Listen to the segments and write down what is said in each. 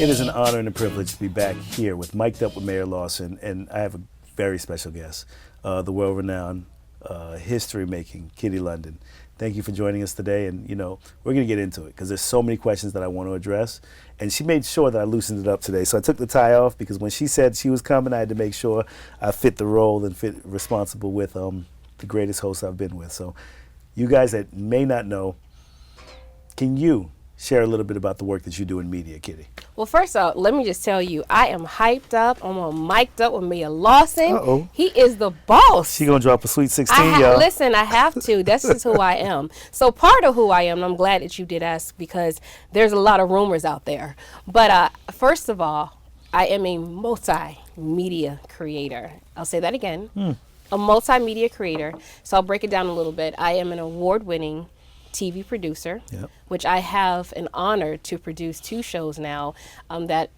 It is an honor and a privilege to be back here with Mic'd Up with Mayor Lawson, and I have a very special guest, the world-renowned history-making Kitty London. Thank you for joining us today, and we're going to get into it because there's so many questions that I want to address, and she made sure that I loosened it up today. So I took the tie off because when she said she was coming, I had to make sure I fit the role and fit responsible with the greatest host I've been with. So you guys that may not know, can you share a little bit about the work that you do in media, Kitty? Well, first off, let me just tell you, I am hyped up. I'm on Mic'd Up with Mayor Lawson. Uh-oh. He is the boss. She gonna drop a sweet 16, y'all. Listen, I have to. This is who I am. So part of who I am, and I'm glad that you did ask because there's a lot of rumors out there. But first of all, I am a multimedia creator. I'll say that again. A multimedia creator. So I'll break it down a little bit. I am an award-winning TV producer, which I have an honor to produce 2 shows now that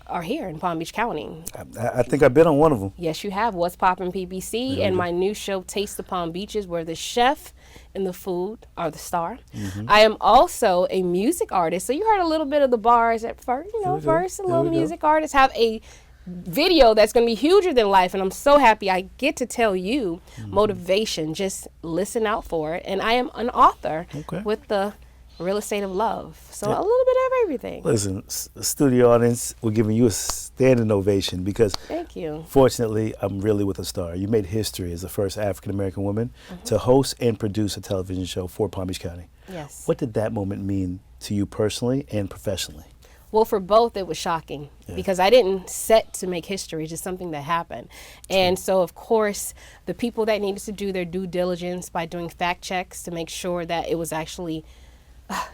are here in Palm Beach County. I think I've been on one of them. Yes, you have. What's Poppin' PBC and my new show, Taste the Palm Beaches, where the chef and the food are the star. I am also a music artist. So you heard a little bit of the bars at first, a little music artist. Have a video that's going to be huger than life, and I'm so happy I get to tell you motivation. Just listen out for it. And I am an author with the Real Estate of Love, so a little bit of everything. Listen, studio audience, we're giving you a standing ovation because thank you. Fortunately, I'm really with a star. You made history as the first African-American woman to host and produce a television show for Palm Beach County. Yes. What did that moment mean to you personally and professionally? Well, for both, it was shocking because I didn't set to make history. It's just something that happened. And so, of course, the people that needed to do their due diligence by doing fact checks to make sure that it was actually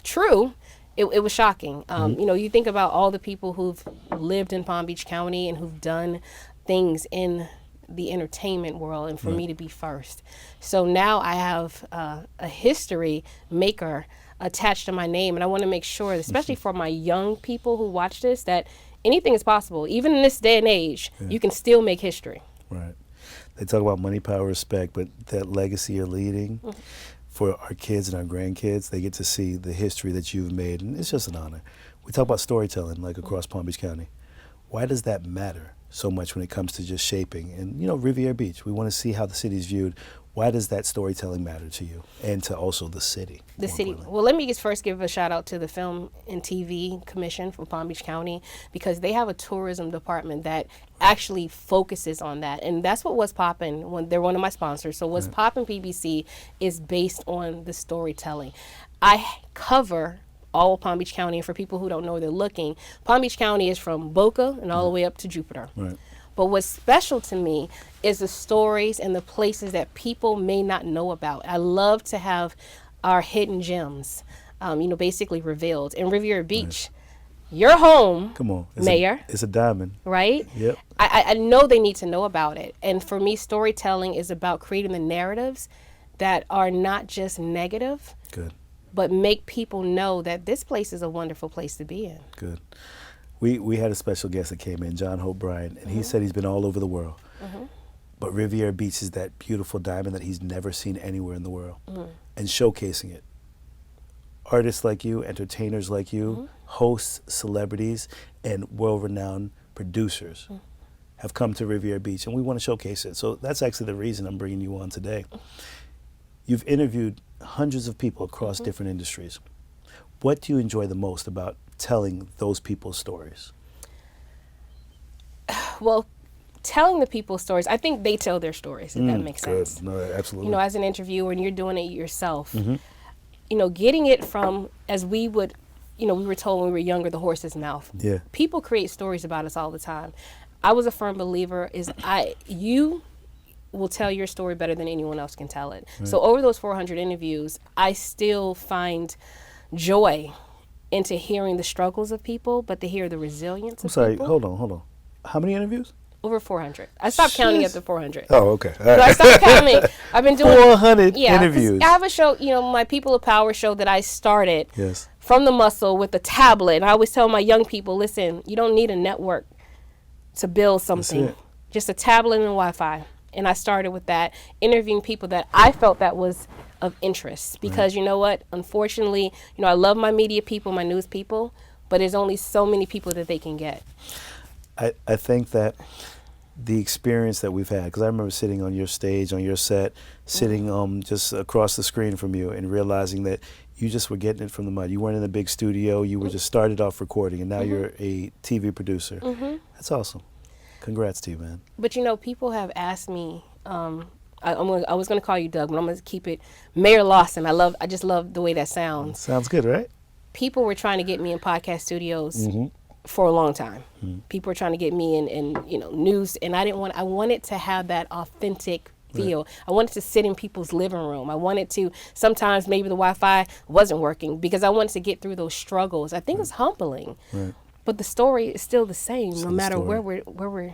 true, it was shocking. You think about all the people who've lived in Palm Beach County and who've done things in the entertainment world, and for me to be first. So now I have a history maker attached to my name, and I want to make sure, especially for my young people who watch this, that anything is possible. Even in this day and age, you can still make history. Right. They talk about money, power, respect, but that legacy you're leading for our kids and our grandkids, they get to see the history that you've made, and it's just an honor. We talk about storytelling, like across Palm Beach County. Why does that matter so much when it comes to just shaping? And, Riviera Beach, we want to see how the city's viewed. Why does that storytelling matter to you and to also the city? The city. Well, let me just first give a shout out to the Film and TV Commission from Palm Beach County because they have a tourism department that actually focuses on that. And that's what What's Poppin', when they're one of my sponsors. So What's Poppin' PBC is based on the storytelling. I cover all of Palm Beach County, and for people who don't know where they're looking, Palm Beach County is from Boca and all the way up to Jupiter. Right. But what's special to me is the stories and the places that people may not know about. I love to have our hidden gems, basically revealed. In Riviera Beach, your home, come on, Mayor. It's a diamond. Right? Yep. I know they need to know about it. And for me, storytelling is about creating the narratives that are not just negative, but make people know that this place is a wonderful place to be in. Good. We had a special guest that came in, John Hope Bryan, and he said he's been all over the world. But Riviera Beach is that beautiful diamond that he's never seen anywhere in the world. And showcasing it. Artists like you, entertainers like you, hosts, celebrities, and world-renowned producers have come to Riviera Beach, and we want to showcase it. So that's actually the reason I'm bringing you on today. You've interviewed hundreds of people across different industries. What do you enjoy the most about telling those people's stories? Well, telling the people's stories, I think they tell their stories, if that makes sense. No, absolutely. As an interviewer, and you're doing it yourself, getting it from, as we would, we were told when we were younger, the horse's mouth. Yeah. People create stories about us all the time. I was a firm believer you will tell your story better than anyone else can tell it. Right. So over those 400 interviews, I still find joy into hearing the struggles of people, but to hear the resilience of people. Hold on. How many interviews? Over 400. I stopped counting after 400. Oh, okay. All right. So I stopped counting. I've been doing 400 interviews. I have a show, my People of Power show that I started Yes. from the muscle with a tablet. And I always tell my young people, listen, you don't need a network to build something. Just a tablet and Wi-Fi. And I started with that, interviewing people that I felt that was of interest. Because you know what? Unfortunately, I love my media people, my news people, but there's only so many people that they can get. I think that the experience that we've had, because I remember sitting on your stage, on your set, sitting just across the screen from you and realizing that you just were getting it from the mud. You weren't in a big studio. You were just started off recording, and now you're a TV producer. That's awesome. Congrats to you, man. But you know, people have asked me, I was going to call you Doug, but I'm going to keep it Mayor Lawson. I just love the way that sounds. Sounds good, right? People were trying to get me in podcast studios for a long time. People were trying to get me in news, and I wanted to have that authentic feel. Right. I wanted to sit in people's living room. I wanted to, sometimes maybe the Wi-Fi wasn't working because I wanted to get through those struggles. I think it's humbling. Right. But the story is still the same, no matter where we're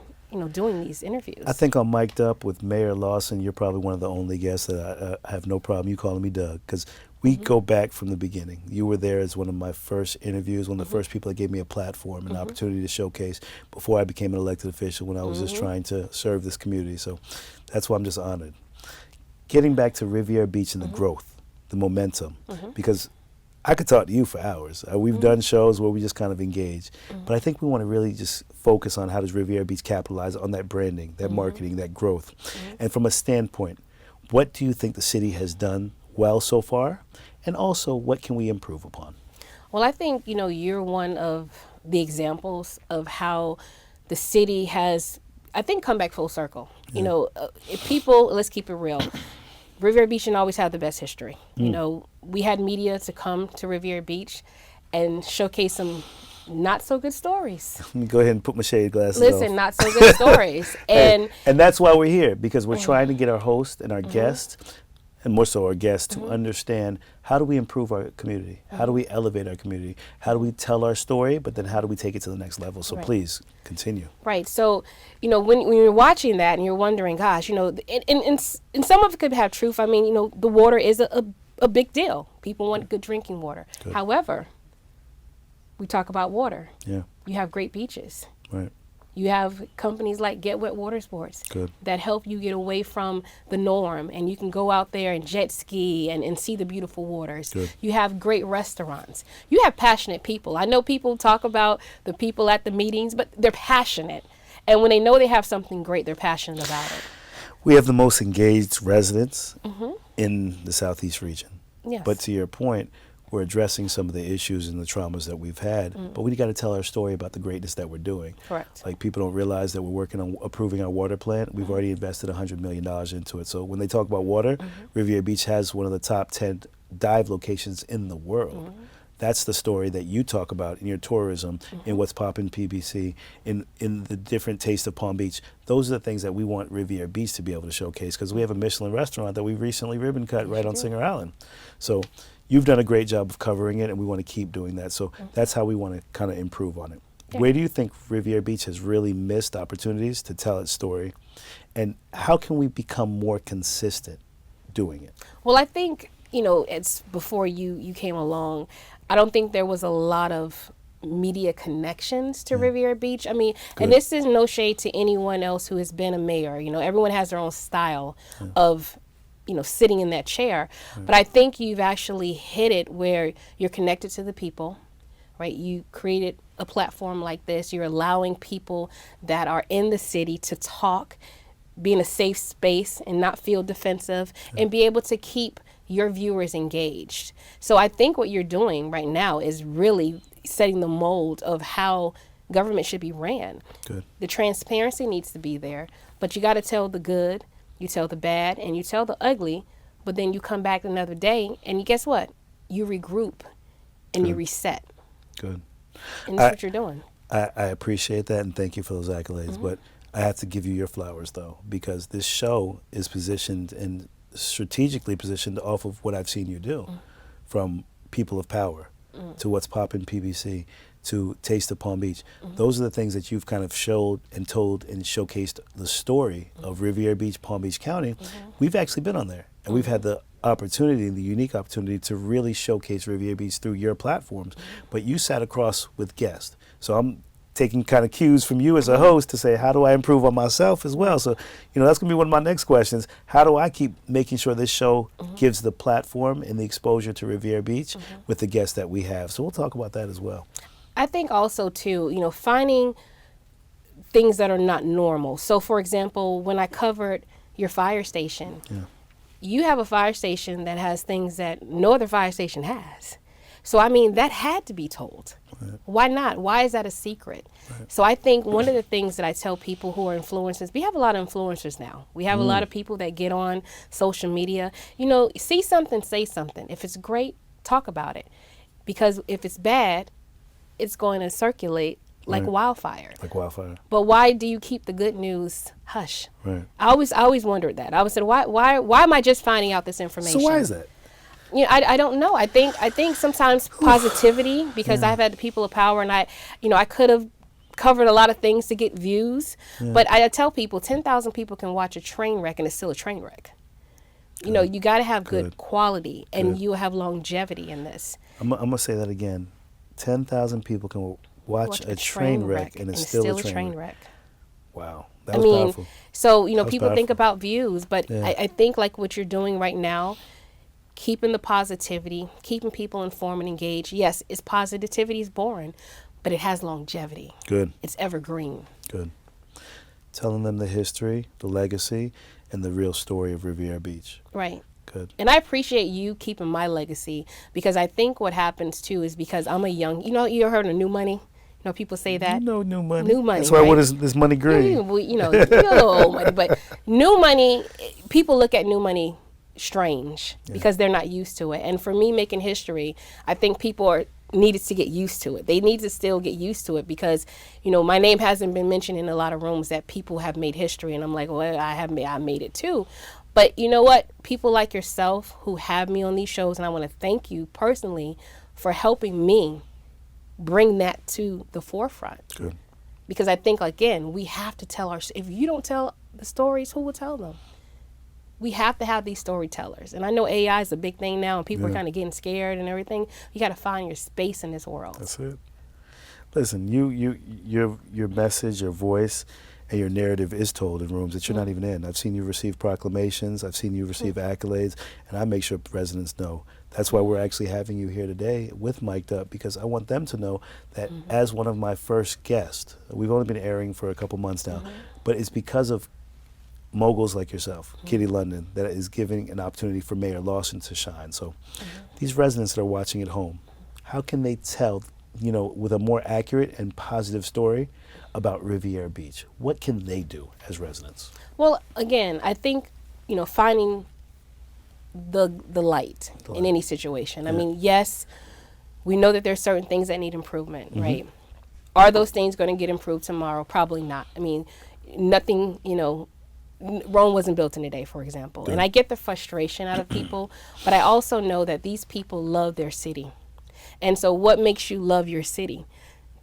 doing these interviews. I think on Mic'd Up with Mayor Lawson, you're probably one of the only guests that I have no problem you calling me Doug, because we go back from the beginning. You were there as one of my first interviews, one of the first people that gave me a platform, an opportunity to showcase before I became an elected official, when I was just trying to serve this community. So that's why I'm just honored. Getting back to Riviera Beach and the growth, the momentum, because I could talk to you for hours. We've done shows where we just kind of engage, but I think we want to really just focus on how does Riviera Beach capitalize on that branding, that marketing, that growth. And from a standpoint, what do you think the city has done well so far? And also, what can we improve upon? Well, I think, you're one of the examples of how the city has, I think, come back full circle. If people, let's keep it real. Riviera Beach didn't always have the best history. We had media to come to Riviera Beach and showcase some not so good stories. Let me go ahead and put my shade glasses Listen, off. not so good stories. And that's why we're here, because we're trying to get our hosts and our guests, and more so our guests, to understand, how do we improve our community? How do we elevate our community? How do we tell our story, but then how do we take it to the next level? So please continue. Right. So, when you're watching that and you're wondering, gosh, and some of it could have truth. I mean, the water is a big deal. People want good drinking water. Good. However, we talk about water. Yeah. You have great beaches. Right. You have companies like Get Wet Water Sports that help you get away from the norm, and you can go out there and jet ski and see the beautiful waters. Good. You have great restaurants. You have passionate people. I know people talk about the people at the meetings, but they're passionate. And when they know they have something great, they're passionate about it. We have the most engaged residents in the Southeast region. Yes. But to your point, we're addressing some of the issues and the traumas that we've had, but we got to tell our story about the greatness that we're doing. Correct. Like, people don't realize that we're working on approving our water plant. We've already invested $100 million into it. So when they talk about water, Riviera Beach has one of the top 10 dive locations in the world. That's the story that you talk about in your tourism, in What's Poppin' PBC, in the different taste of Palm Beach. Those are the things that we want Riviera Beach to be able to showcase, because we have a Michelin restaurant that we recently ribbon cut right on Singer Island. So you've done a great job of covering it, and we want to keep doing that. So that's how we want to kind of improve on it. Yeah. Where do you think Riviera Beach has really missed opportunities to tell its story? And how can we become more consistent doing it? Well, I think, it's before you came along, I don't think there was a lot of media connections to Riviera Beach. I mean, and this is no shade to anyone else who has been a mayor. Everyone has their own style of sitting in that chair. But I think you've actually hit it where you're connected to the people, right? You created a platform like this. You're allowing people that are in the city to talk, be in a safe space and not feel defensive, and be able to keep your viewers engaged. So I think what you're doing right now is really setting the mold of how government should be ran. Good. The transparency needs to be there, but you got to tell the good, you tell the bad, and you tell the ugly, but then you come back another day, and guess what? You regroup and you reset. Good. And that's what you're doing. I appreciate that, and thank you for those accolades, but I have to give you your flowers, though, because this show is positioned and strategically positioned off of what I've seen you do, from People of Power to What's Poppin' PBC to Taste of Palm Beach. Those are the things that you've kind of showed and told and showcased the story of Riviera Beach, Palm Beach County. We've actually been on there, and we've had the opportunity, the unique opportunity, to really showcase Riviera Beach through your platforms. But you sat across with guests. So I'm taking kind of cues from you as a host to say, how do I improve on myself as well? So, that's going to be one of my next questions. How do I keep making sure this show gives the platform and the exposure to Riviera Beach with the guests that we have? So we'll talk about that as well. I think also too, finding things that are not normal. So for example, when I covered your fire station, you have a fire station that has things that no other fire station has. So, I mean, that had to be told. Right. Why not? Why is that a secret? Right. So I think one of the things that I tell people who are influencers, we have a lot of influencers now. We have a lot of people that get on social media. See something, say something. If it's great, talk about it. Because if it's bad, it's going to circulate like wildfire. Like wildfire. But why do you keep the good news hush? Right. I always wondered that. I always said, why am I just finding out this information? So why is that? I don't know. I think sometimes positivity, because I've had the people of power, and I could have covered a lot of things to get views, but I tell people 10,000 people can watch a train wreck and it's still a train wreck. You got to have good quality, and you have longevity in this. I'm gonna say that again. 10,000 people can watch a train wreck and it's still a train wreck. Wow. That was powerful. So, people think about views, but I think like what you're doing right now, keeping the positivity, keeping people informed and engaged. Yes, positivity is boring, but it has longevity. Good. It's evergreen. Good. Telling them the history, the legacy, and the real story of Riviera Beach. Right. Good. And I appreciate you keeping my legacy, because I think what happens too is because I'm a young, you heard of new money? People say that. New money. New money. That's why what is this money green? You're a little old money, but new money, people look at new money strange because they're not used to it. And for me, making history, I think people needed to get used to it. They need to still get used to it because, my name hasn't been mentioned in a lot of rooms that people have made history. And I'm like, well, I made it too. But you know what? People like yourself who have me on these shows, and I want to thank you personally for helping me bring that to the forefront. Good. Because I think, again, we have to tell if you don't tell the stories, who will tell them? We have to have these storytellers. And I know AI is a big thing now, and people are kind of getting scared and everything. You got to find your space in this world. That's it. Listen, your message, your voice, and your narrative is told in rooms that you're not even in. I've seen you receive proclamations. I've seen you receive accolades, and I make sure residents know. That's why we're actually having you here today with Mic'd Up, because I want them to know that as one of my first guests, we've only been airing for a couple months now, but it's because of moguls like yourself, Kitty London, that is giving an opportunity for Mayor Lawson to shine. So these residents that are watching at home, how can they tell, with a more accurate and positive story about Riviera Beach? What can they do as residents? Well, again, I think, finding the light in any situation. I mean, yes, we know that there's certain things that need improvement, right? Are those things going to get improved tomorrow? Probably not. I mean, nothing, Rome wasn't built in a day, for example. Yeah. And I get the frustration out of people, but I also know that these people love their city. And so what makes you love your city?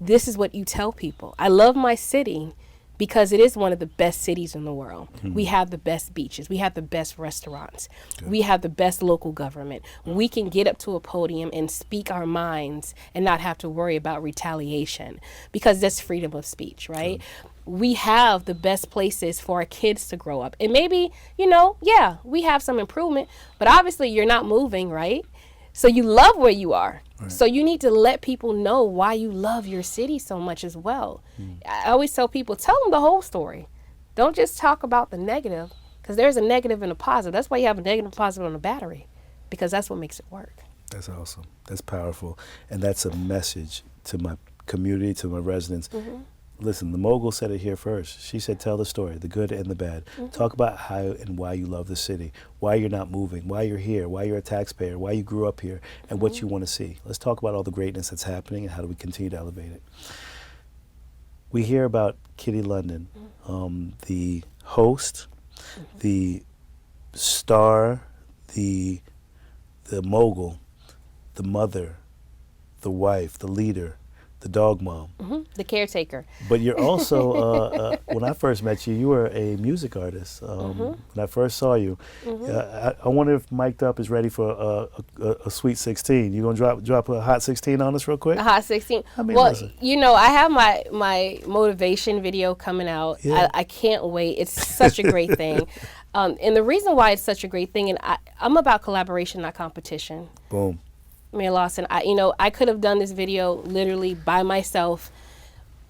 This is what you tell people. I love my city because it is one of the best cities in the world. We have the best beaches. We have the best restaurants. Good. We have the best local government. We can get up to a podium and speak our minds and not have to worry about retaliation, because that's freedom of speech, right? Good. We have the best places for our kids to grow up. And maybe, we have some improvement, but obviously you're not moving, right? So you love where you are. Right. So you need to let people know why you love your city so much as well. I always tell people, tell them the whole story. Don't just talk about the negative, because there's a negative and a positive. That's why you have a negative and positive on a battery, because that's what makes it work. That's awesome. That's powerful. And that's a message to my community, to my residents. Listen, the mogul said it here first. She said, tell the story, the good and the bad. Talk about how and why you love the city, why you're not moving, why you're here, why you're a taxpayer, why you grew up here, and what you want to see. Let's talk about all the greatness that's happening and how do we continue to elevate it. We hear about Kitty London, the host, the star, the mogul, the mother, the wife, the leader, the dog mom. The caretaker. But you're also, when I first met you, you were a music artist. When I first saw you, I wonder if Mic'd Up is ready for a Sweet 16. You gonna drop a Hot 16 on us real quick? A Hot 16. I mean, well, listen. I have my motivation video coming out. Yeah. I can't wait. It's such a great thing. And the reason why it's such a great thing, and I'm about collaboration, not competition. Boom. Mayor Lawson, I could have done this video literally by myself,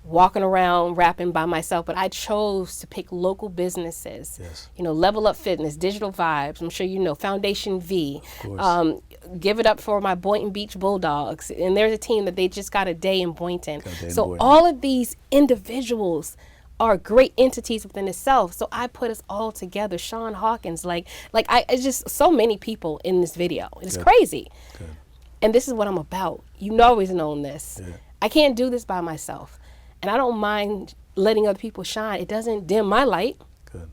walking around rapping by myself, but I chose to pick local businesses. Yes. Level Up Fitness, Digital Vibes, I'm sure you know, Foundation V. Of course. Give it up for my Boynton Beach Bulldogs. And there's a team that they just got a day in Boynton. So all of these individuals are great entities within itself. So I put us all together. Sean Hawkins, it's just so many people in this video. It's crazy. Good. And this is what I'm about. You've always known this. Yeah. I can't do this by myself. And I don't mind letting other people shine. It doesn't dim my light. Good.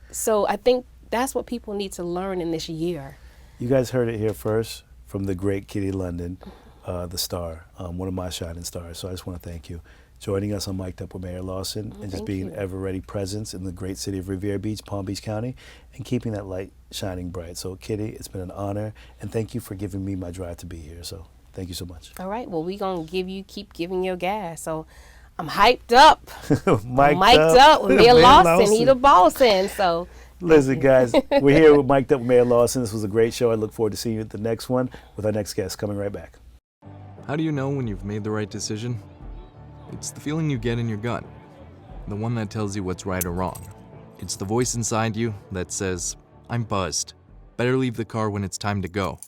So I think that's what people need to learn in this year. You guys heard it here first from the great Kitty London, the star, one of my shining stars. So I just want to thank you. Joining us on Mic'd Up with Mayor Lawson and just being an ever-ready presence in the great city of Riviera Beach, Palm Beach County, and keeping that light shining bright. So Kitty, it's been an honor, and thank you for giving me my drive to be here. So thank you so much. All right, well, we're going to keep giving you gas. So I'm hyped up. Mic'd up with Mayor Lawson. He the boss in, so. Listen, guys, we're here with Mic'd Up with Mayor Lawson. This was a great show. I look forward to seeing you at the next one with our next guest coming right back. How do you know when you've made the right decision? It's the feeling you get in your gut, the one that tells you what's right or wrong. It's the voice inside you that says, I'm buzzed. Better leave the car when it's time to go.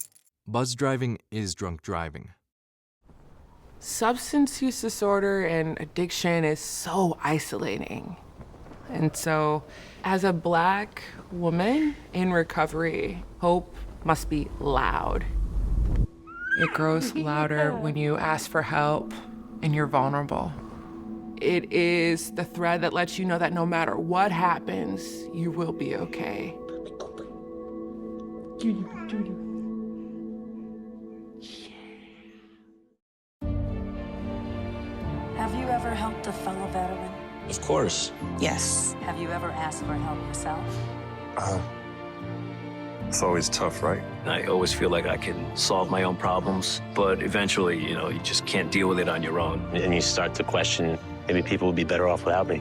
Buzz driving is drunk driving. Substance use disorder and addiction is so isolating. And so, as a Black woman in recovery, hope must be loud. It grows louder when you ask for help and you're vulnerable. It is the thread that lets you know that no matter what happens, you will be okay. Have you ever helped a fellow veteran? Of course. Yes. Have you ever asked for help yourself? It's always tough, right? I always feel like I can solve my own problems, but eventually, you just can't deal with it on your own. And you start to question, maybe people would be better off without me.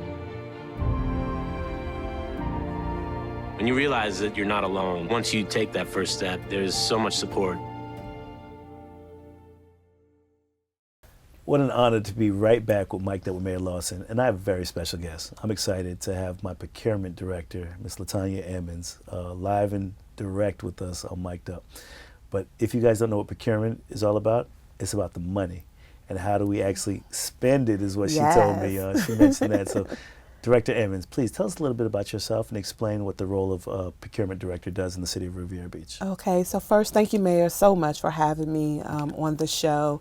When you realize that you're not alone, once you take that first step, there's so much support. What an honor to be right back with Mic'd Up with Mayor Lawson, and I have a very special guest. I'm excited to have my procurement director, Ms. LaTanya Emmons, live and direct with us on Mic'd Up. But if you guys don't know what procurement is all about, it's about the money. And how do we actually spend it is what she told me. She mentioned that. So Director Emmons, please tell us a little bit about yourself and explain what the role of procurement director does in the city of Riviera Beach. Okay, so first, thank you, Mayor, so much for having me on the show.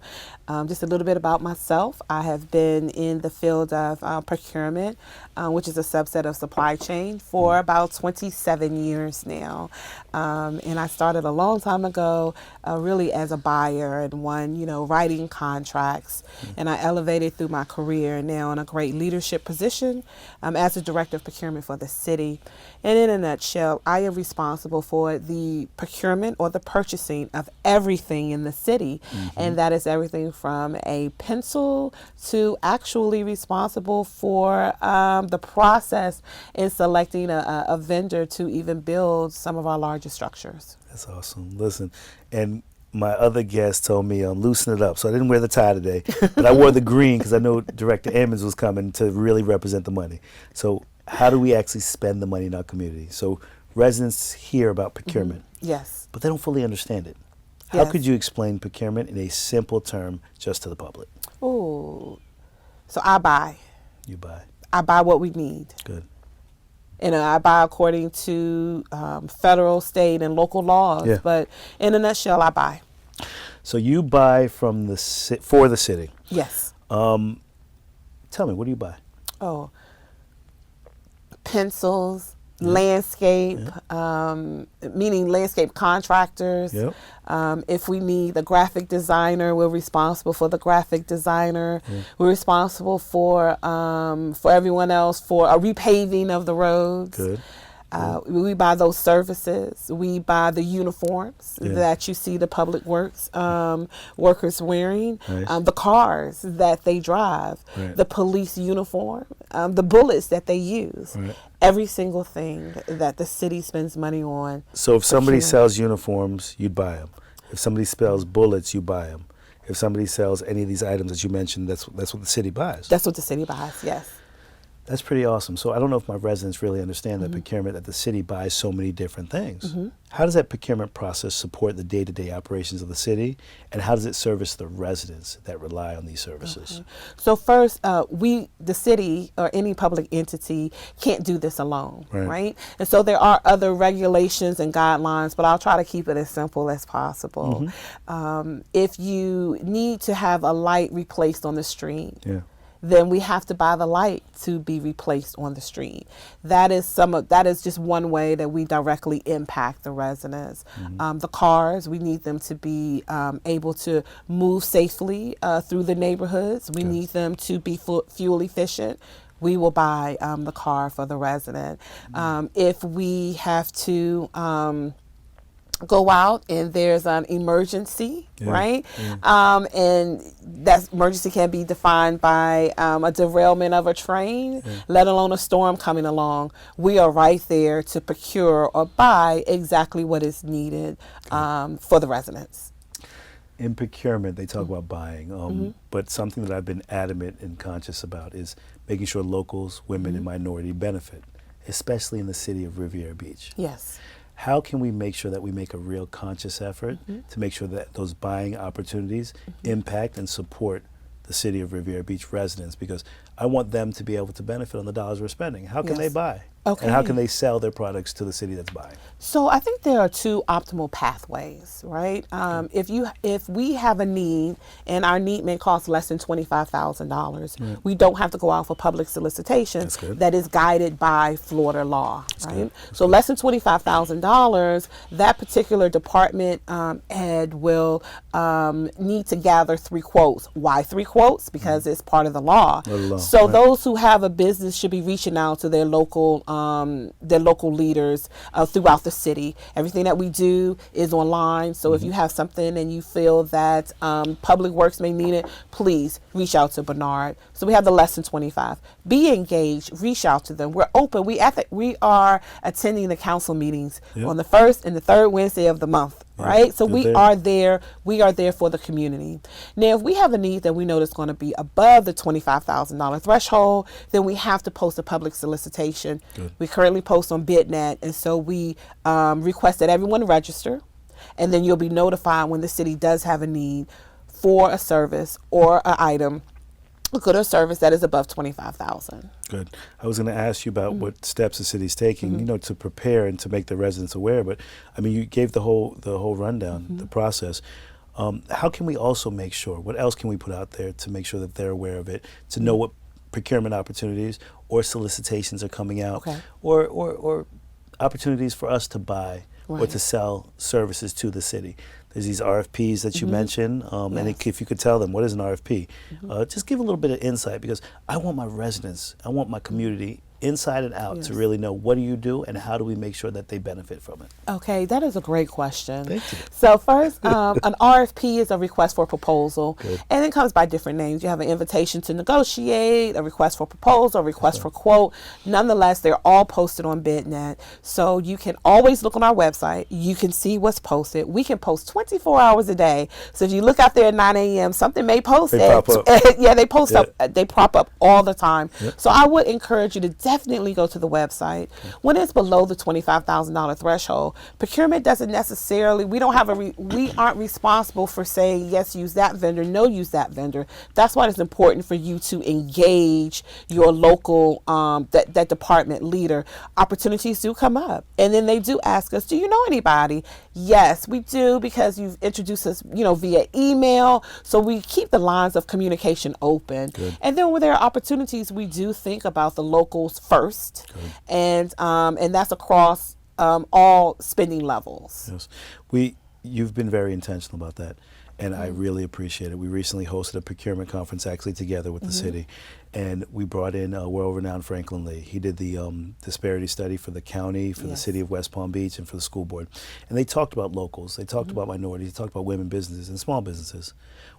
Just a little bit about myself. I have been in the field of procurement, which is a subset of supply chain, for about 27 years now. And I started a long time ago, really as a buyer and writing contracts. And I elevated through my career, and now in a great leadership position as the director of procurement for the city. And in a nutshell, I am responsible for the procurement or the purchasing of everything in the city. And that is everything from a pencil to actually responsible for the process in selecting a vendor to even build some of our largest structures. That's awesome. Listen, and my other guest told me loosen it up. So I didn't wear the tie today, but I wore the green because I know Director Emmons was coming to really represent the money. So how do we actually spend the money in our community? So residents hear about procurement, Yes. but they don't fully understand it. How Yes. could you explain procurement in a simple term just to the public? Oh, so I buy. You buy. I buy what we need. Good. And I buy according to federal, state, and local laws. Yeah. But in a nutshell, I buy. So you buy from for the city. Yes. Tell me, what do you buy? Oh, pencils, landscape, meaning landscape contractors. Yep. If we need a graphic designer, we're responsible for the graphic designer. We're responsible for everyone else for a repaving of the roads. Good. We buy those services. We buy the uniforms that you see the public works workers wearing, Nice. the cars that they drive, Right. the police uniform, the bullets that they use. Right. Every single thing that the city spends money on. So if somebody procurement. sells uniforms, you'd buy them. If somebody sells bullets, you buy them. If somebody sells any of these items that you mentioned, that's what the city buys. That's what the city buys, yes. That's pretty awesome. So I don't know if my residents really understand that procurement, that the city buys so many different things. How does that procurement process support the day-to-day operations of the city, and how does it service the residents that rely on these services? So first, the city or any public entity can't do this alone, right? And so there are other regulations and guidelines, but I'll try to keep it as simple as possible. If you need to have a light replaced on the street, then we have to buy the light to be replaced on the street. That is just one way that we directly impact the residents. The cars, we need them to be able to move safely through the neighborhoods. We need them to be fuel efficient. We will buy the car for the resident. If we have to go out and there's an emergency, right? And that emergency can be defined by a derailment of a train, let alone a storm coming along. We are right there to procure or buy exactly what is needed for the residents. In procurement, they talk about buying, but something that I've been adamant and conscious about is making sure locals, women, and minority benefit, especially in the city of Riviera Beach. Yes. How can we make sure that we make a real conscious effort to make sure that those buying opportunities impact and support the city of Riviera Beach residents? Because I want them to be able to benefit on the dollars we're spending. How can they buy? Okay. And how can they sell their products to the city that's buying? So I think there are two optimal pathways, right? If we have a need and our need may cost less than $25,000, we don't have to go out for public solicitation that is guided by Florida law, right? So less than $25,000, that particular department head will need to gather 3 quotes. Why 3 quotes? Because it's part of the law. So those who have a business should be reaching out to their local leaders throughout the city. Everything that we do is online. So if you have something and you feel that Public Works may need it, please reach out to Bernard. So we have the less than 25. Be engaged. Reach out to them. We're open. We are attending the council meetings on the 1st and the 3rd Wednesday of the month. Right? So we are there for the community. Now, if we have a need that we know that's going to be above the $25,000 threshold, then we have to post a public solicitation. We currently post on BidNet, and so we request that everyone register, and then you'll be notified when the city does have a need for a service or an item, a good or service that is above $25,000. Good. I was going to ask you about what steps the city's taking, to prepare and to make the residents aware. But I mean, you gave the whole rundown, the process. How can we also make sure? What else can we put out there to make sure that they're aware of it? To know what procurement opportunities or solicitations are coming out, or opportunities for us to buy or to sell services to the city. There's these RFPs that you mentioned, and if you could tell them what is an RFP, just give a little bit of insight, because I want my residents, I want my community inside and out to really know what do you do and how do we make sure that they benefit from it. Okay, that is a great question. Thank you. So first, an RFP is a request for proposal, and it comes by different names. You have an invitation to negotiate, a request for proposal, a request for quote. Nonetheless, they're all posted on BidNet, so you can always look on our website. You can see what's posted. We can post 24 hours a day. So if you look out there at 9 a.m., something may post. They pop up. They post up. They prop up all the time. So I would encourage you to definitely go to the website. When it's below the $25,000 threshold, procurement doesn't necessarily, we aren't responsible for saying, yes, use that vendor, no, use that vendor. That's why it's important for you to engage your local, that department leader. Opportunities do come up. And then they do ask us, do you know anybody? Yes, we do, because you've introduced us, via email. So we keep the lines of communication open. And then when there are opportunities, we do think about the locals first, and that's across all spending levels. Yes, you've been very intentional about that, and I really appreciate it. We recently hosted a procurement conference actually together with the city, and we brought in world-renowned Franklin Lee. He did the disparity study for the county, for the city of West Palm Beach, and for the school board. And they talked about locals, they talked about minorities, they talked about women businesses and small businesses.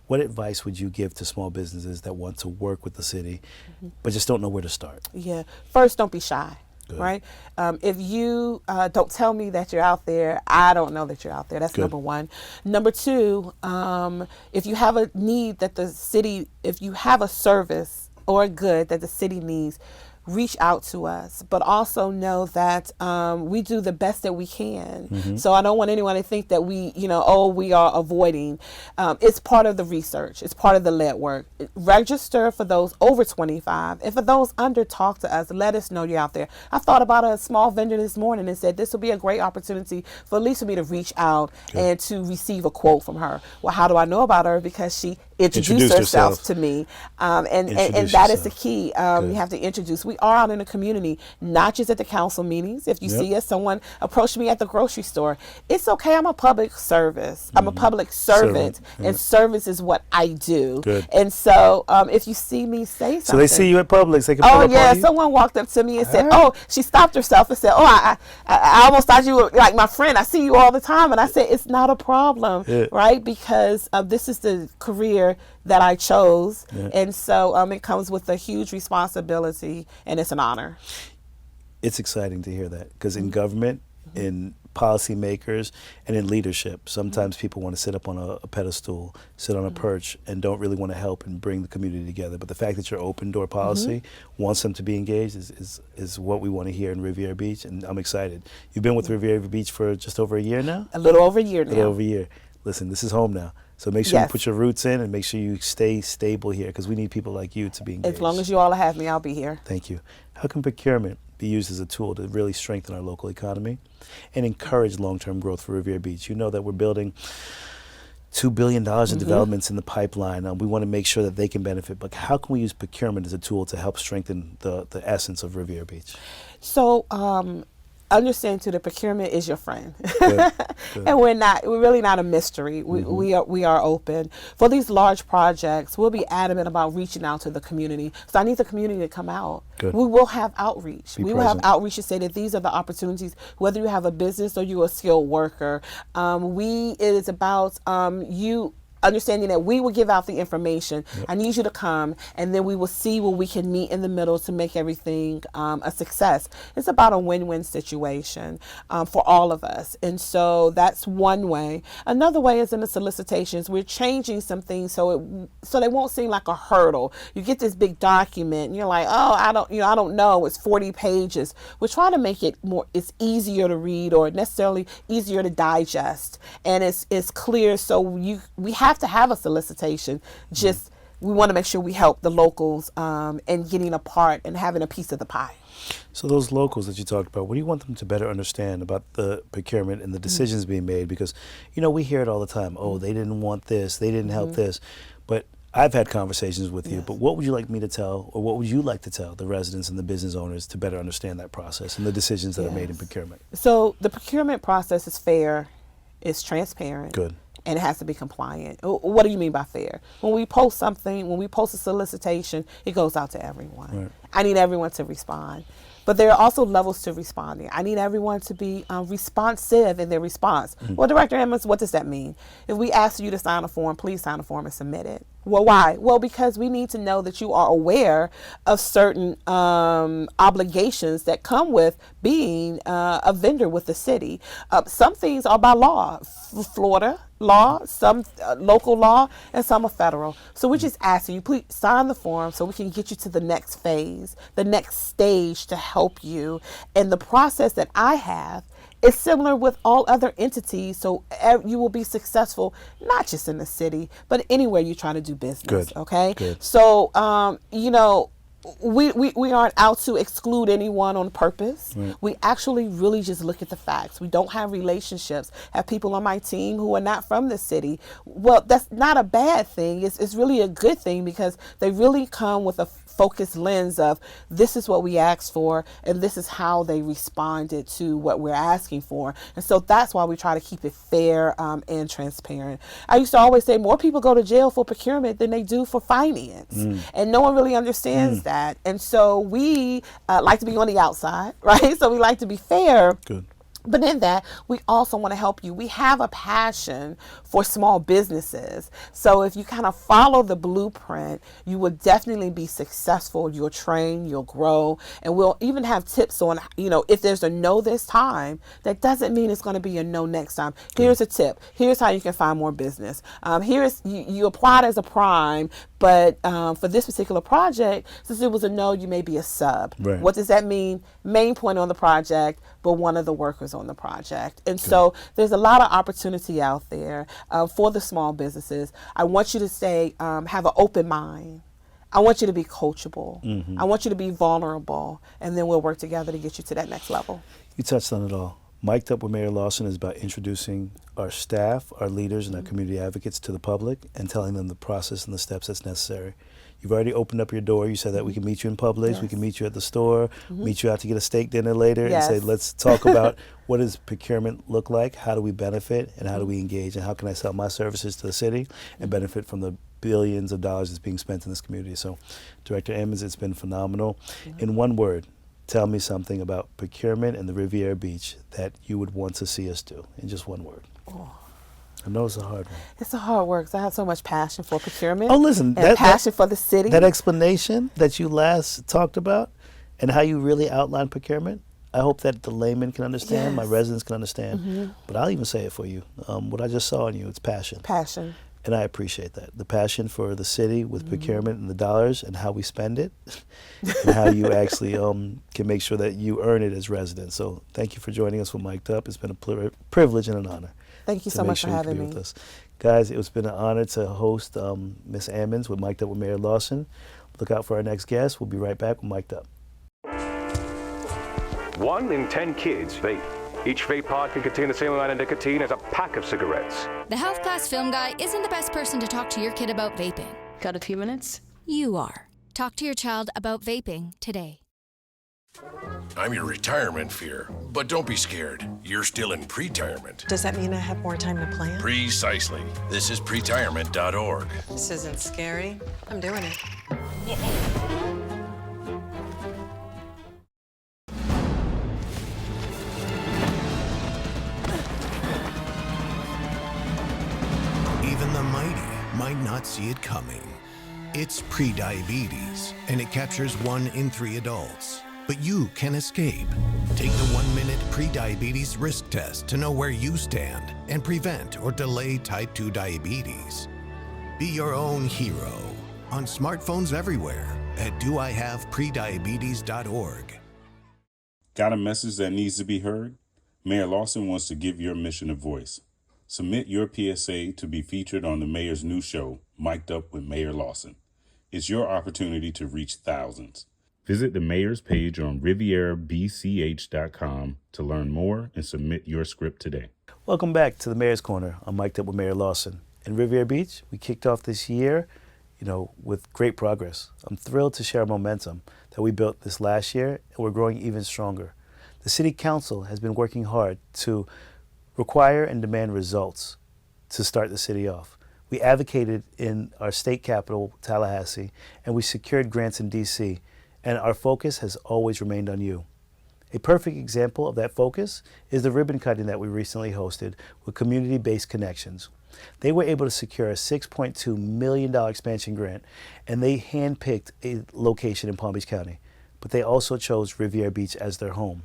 What advice would you give to small businesses that want to work with the city, but just don't know where to start? Yeah, first, don't be shy. right? If you don't tell me that you're out there, I don't know that you're out there. That's Good. number one. Number two, if you have a need that the city, if you have a service or a good that the city needs, reach out to us, but also know that we do the best that we can. So I don't want anyone to think that we, we are avoiding. It's part of the research. It's part of the lead work. Register for those over 25. And for those under, talk to us. Let us know you're out there. I thought about a small vendor this morning and said this will be a great opportunity for at least for me to reach out and to receive a quote from her. Well, how do I know about her? Because she introduced herself to me. And that is the key. You have to introduce. We are out in the community, not just at the council meetings. If you see us, someone approached me at the grocery store, it's okay. I'm a public service. I'm a public servant. And service is what I do. Good. And so if you see me, say something. So they see you at Publix. They can pull up on you? Someone walked up to me and said, she stopped herself and said, I almost thought you were like my friend. I see you all the time. And I said, it's not a problem, right? Because this is the career that I chose. And so it comes with a huge responsibility, and it's an honor. It's exciting to hear that, because in government, in policymakers, and in leadership, sometimes people want to sit up on a pedestal, sit on a perch, and don't really want to help and bring the community together. But the fact that your open door policy wants them to be engaged is what we want to hear in Riviera Beach, and I'm excited. You've been with Riviera Beach for just over a year now? A little over a year now. A little over a year. Listen, this is home now. So make sure you put your roots in and make sure you stay stable here, because we need people like you to be engaged. As long as you all have me, I'll be here. Thank you. How can procurement be used as a tool to really strengthen our local economy and encourage long-term growth for Riviera Beach? You know that we're building $2 billion in developments in the pipeline. We want to make sure that they can benefit, but how can we use procurement as a tool to help strengthen the essence of Riviera Beach? So, understand too, the procurement is your friend. Good. And we're really not a mystery. We are open for these large projects. We'll be adamant about reaching out to the community. So I need the community to come out. Good. We will have outreach. Be We will have present. outreach to say that these are the opportunities, whether you have a business or you're a skilled worker. It is about you understanding that we will give out the information. I need you to come, and then we will see where we can meet in the middle to make everything a success. It's about a win-win situation for all of us. And so that's one way. Another way is in the solicitations. We're changing some things so they won't seem like a hurdle. You get this big document and you're like, I don't know. It's 40 pages. We're trying to make it it's easier to read, or necessarily easier to digest. And it's clear. So we have to have a solicitation. Just we want to make sure we help the locals in getting a part and having a piece of the pie. So those locals that you talked about, what do you want them to better understand about the procurement and the decisions being made? Because, we hear it all the time. Oh, they didn't want this. They didn't help this. But I've had conversations with you, but what would you like me to tell, or what would you like to tell the residents and the business owners to better understand that process and the decisions that are made in procurement? So the procurement process is fair, it's transparent. Good. And it has to be compliant. What do you mean by fair? When we post something, when we post a solicitation, it goes out to everyone. Right. I need everyone to respond. But there are also levels to responding. I need everyone to be responsive in their response. Well, Director Emmons, what does that mean? If we ask you to sign a form, please sign a form and submit it. Well, why? Well, because we need to know that you are aware of certain obligations that come with being a vendor with the city. Some things are by law, Florida law, some local law, and some are federal. So we're just asking you, please sign the form so we can get you to the next phase, the next stage to help you. And the process that I have is similar with all other entities, so you will be successful, not just in the city, but anywhere you try to do business. Good. Okay? Good. So, we aren't out to exclude anyone on purpose. Right. We actually really just look at the facts. We don't have relationships. I have people on my team who are not from the city. Well, that's not a bad thing. It's really a good thing, because they really come with a focused lens of this is what we asked for, and this is how they responded to what we're asking for. And so that's why we try to keep it fair and transparent. I used to always say more people go to jail for procurement than they do for finance. And no one really understands that. And so we like to be on the outside, right? So we like to be fair. Good. But in that, we also want to help you. We have a passion for small businesses. So if you kind of follow the blueprint, you will definitely be successful. You'll train, you'll grow, and we'll even have tips on, if there's a no this time, that doesn't mean it's going to be a no next time. Here's a tip. Here's how you can find more business. Here's, you applied as a prime, but for this particular project, since it was a no, you may be a sub. Right. What does that mean? Main point on the project, but one of the workers on the project. And so there's a lot of opportunity out there for the small businesses. I want you to stay, have an open mind. I want you to be coachable. I want you to be vulnerable. And then we'll work together to get you to that next level. You touched on it all. Mic'd Up with Mayor Lawson is about introducing our staff, our leaders, and our community advocates to the public and telling them the process and the steps that's necessary. You've already opened up your door. You said that we can meet you in Publix, Yes. we can meet you at the store, meet you out to get a steak dinner later, Yes. and say, let's talk about what does procurement look like, how do we benefit, and how do we engage, and how can I sell my services to the city and benefit from the billions of dollars that's being spent in this community. So, Director Emmons, it's been phenomenal. In one word, tell me something about procurement and the Riviera Beach that you would want to see us do, in just one word. I know it's a hard one. It's a hard work 'cause I have so much passion for procurement. Oh, listen, and passion for the city. That explanation that you last talked about and how you really outlined procurement, I hope that the layman can understand, my Yes. residents can understand. But I'll even say it for you. What I just saw in you, it's passion. Passion. And I appreciate that. The passion for the city with procurement and the dollars and how we spend it and how you actually can make sure that you earn it as residents. So thank you for joining us with Mic'd Up. It's been a privilege and an honor. Thank you to so make much sure for you could having be me. with us. Guys, it's been an honor to host Miss Ammons with Mic'd Up with Mayor Lawson. Look out for our next guest. We'll be right back with Mic'd Up. 1 in 10 kids vape. Each vape pod can contain the same amount of nicotine as a pack of cigarettes. The health class film guy isn't the best person to talk to your kid about vaping. Got a few minutes? You are. Talk to your child about vaping today. I'm your retirement fear, but don't be scared. You're still in pre-retirement. Does that mean I have more time to plan? Precisely. This is pretirement.org. This isn't scary. I'm doing it. Even the mighty might not see it coming. It's prediabetes, and it captures 1 in 3 adults. But you can escape. Take the 1-minute prediabetes risk test to know where you stand and prevent or delay type 2 diabetes. Be your own hero on smartphones everywhere at doihaveprediabetes.org. Got a message that needs to be heard? Mayor Lawson wants to give your mission a voice. Submit your PSA to be featured on the mayor's new show, Mic'd Up with Mayor Lawson. It's your opportunity to reach thousands. Visit the mayor's page on rivierabch.com to learn more and submit your script today. Welcome back to the Mayor's Corner on Mic'd Up with Mayor Lawson. In Riviera Beach, we kicked off this year, with great progress. I'm thrilled to share momentum that we built this last year, and we're growing even stronger. The City Council has been working hard to require and demand results to start the city off. We advocated in our state capital, Tallahassee, and we secured grants in D.C., and our focus has always remained on you. A perfect example of that focus is the ribbon cutting that we recently hosted with Community-Based Connections. They were able to secure a $6.2 million expansion grant, and they handpicked a location in Palm Beach County, but they also chose Riviera Beach as their home.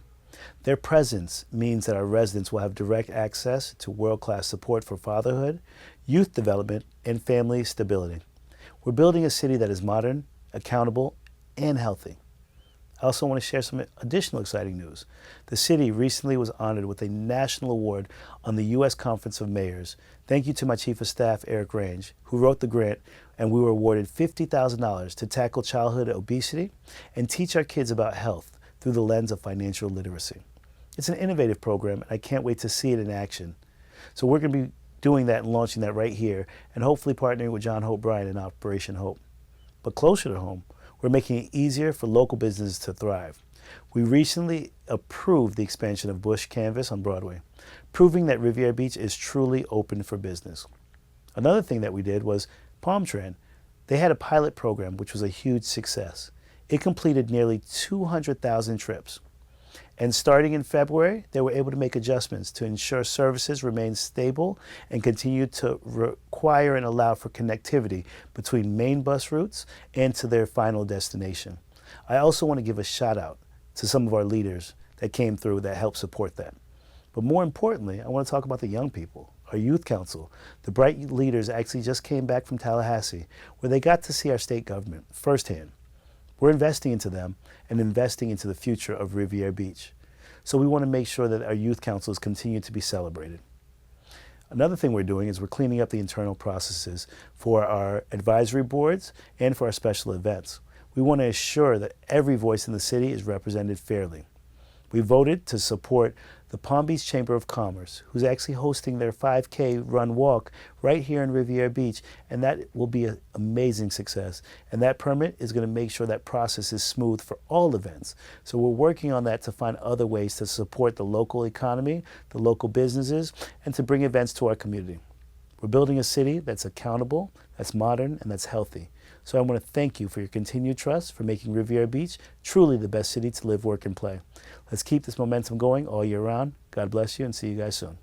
Their presence means that our residents will have direct access to world-class support for fatherhood, youth development, and family stability. We're building a city that is modern, accountable, and healthy. I also want to share some additional exciting news. The city recently was honored with a national award on the U.S. Conference of Mayors. Thank you to my Chief of Staff, Eric Range, who wrote the grant, and we were awarded $50,000 to tackle childhood obesity and teach our kids about health through the lens of financial literacy. It's an innovative program, and I can't wait to see it in action. So we're going to be doing that and launching that right here, and hopefully partnering with John Hope Bryan in Operation Hope. But closer to home, we're making it easier for local businesses to thrive. We recently approved the expansion of Bush Canvas on Broadway, proving that Riviera Beach is truly open for business. Another thing that we did was PalmTran. They had a pilot program which was a huge success. It completed nearly 200,000 trips. And starting in February, they were able to make adjustments to ensure services remain stable and continue to require and allow for connectivity between main bus routes and to their final destination. I also want to give a shout out to some of our leaders that came through that helped support that. But more importantly, I want to talk about the young people, our youth council. The bright leaders actually just came back from Tallahassee, where they got to see our state government firsthand. We're investing into them and investing into the future of Riviera Beach. So we want to make sure that our youth councils continue to be celebrated. Another thing we're doing is we're cleaning up the internal processes for our advisory boards and for our special events. We want to assure that every voice in the city is represented fairly. We voted to support the Palm Beach Chamber of Commerce, who's actually hosting their 5K run walk right here in Riviera Beach, and that will be an amazing success. And that permit is going to make sure that process is smooth for all events. So we're working on that to find other ways to support the local economy, the local businesses, and to bring events to our community. We're building a city that's accountable, that's modern, and that's healthy. So I want to thank you for your continued trust for making Riviera Beach truly the best city to live, work, and play. Let's keep this momentum going all year round. God bless you and see you guys soon.